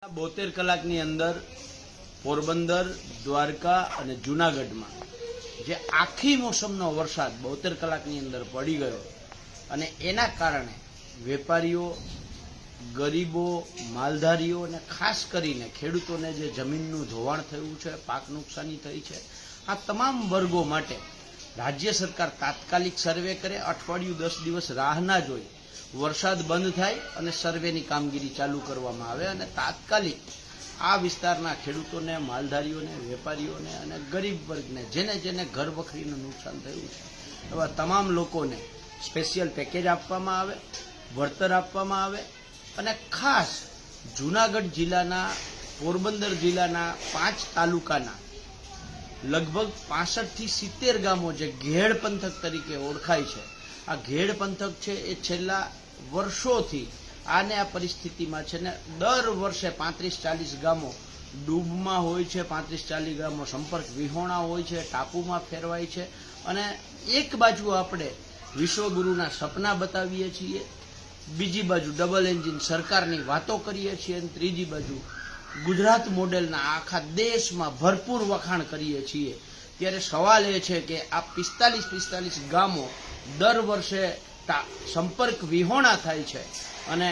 72 કલાકની અંદર પોરબંદર, દ્વારકા અને જૂનાગઢમાં જે આખી મોસમનો વરસાદ 72 કલાકની અંદર પડી ગયો અને એના કારણે વેપારીઓ, ગરીબો, માલધારીઓ અને ખાસ કરીને ખેડૂતોને જે જમીનનું ધોવાણ થયું છે, પાક નુકસાની થઈ છે, આ તમામ વર્ગો માટે રાજ્ય સરકાર તાત્કાલિક સર્વે કરે, અઠવાડિયું 10 દિવસ રાહ ના જોઈ વરસાદ બંધ થાય અને સર્વેની કામગીરી ચાલુ કરવામાં આવે અને તાત્કાલિક આ વિસ્તારના ખેડૂતોને, માલધારીઓને, વેપારીઓને અને ગરીબ વર્ગને જેને જેને ઘર વખરીનું નુકસાન થયું છે એવા તમામ લોકોને સ્પેશિયલ પેકેજ આપવામાં આવે, વળતર આપવામાં આવે અને ખાસ જૂનાગઢ જિલ્લાના, પોરબંદર જિલ્લાના 5 તાલુકાના લગભગ 65 થી 70 ગામો જે ઘેડ પંથક તરીકે ઓળખાય છે, આ ઘેડ પંથક છે એ છેલ્લા વર્ષોથી આને આ પરિસ્થિતિમાં છે ને દર વર્ષે 35-40 ગામો ડૂબમાં હોય છે, 35-40 ગામો સંપર્ક વિહોણા હોય છે, ટાપુમાં ફેરવાય છે અને એક બાજુ આપણે વિશ્વગુરુના સપના બતાવીએ છીએ, બીજી બાજુ ડબલ એન્જિન સરકારની વાતો કરીએ છીએ અને ત્રીજી બાજુ ગુજરાત મોડેલના આખા દેશમાં ભરપૂર વખાણ કરીએ છીએ. ત્યારે સવાલ એ છે કે આ 45 ગામો દર વર્ષે સંપર્ક વિહોણા થાય છે અને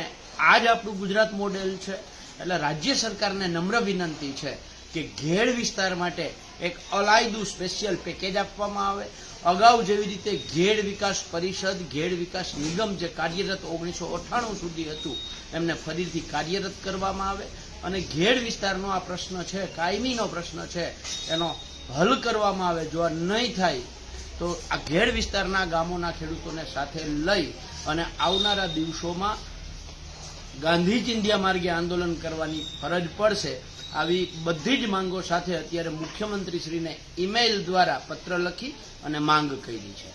આ જ આપણું ગુજરાત મોડેલ છે. એટલે રાજ્ય સરકારને નમ્ર વિનંતી છે કે ઘેડ વિસ્તાર માટે એક અલાયદું સ્પેશિયલ પેકેજ આપવામાં આવે. અગાઉ જેવી રીતે ઘેડ વિકાસ પરિષદ, ઘેડ વિકાસ નિગમ જે કાર્યરત 1998 સુધી હતું એમને ફરીથી કાર્યરત કરવામાં આવે અને ઘેડ વિસ્તારનો આ પ્રશ્ન છે, કાયમીનો પ્રશ્ન છે, એનો હલ કરવામાં આવે. જો આ નહીં થાય તો આ ઘેડ વિસ્તારના ગામોના ખેડૂતોને સાથે લઈ અને આવનારા દિવસોમાં ગાંધી ચિંધ્યા માર્ગે આંદોલન કરવાની ફરજ પડશે. આવી બધી જ માંગો સાથે અત્યારે મુખ્યમંત્રીશ્રીને ઈમેલ દ્વારા પત્ર લખી અને માંગ કરી છે.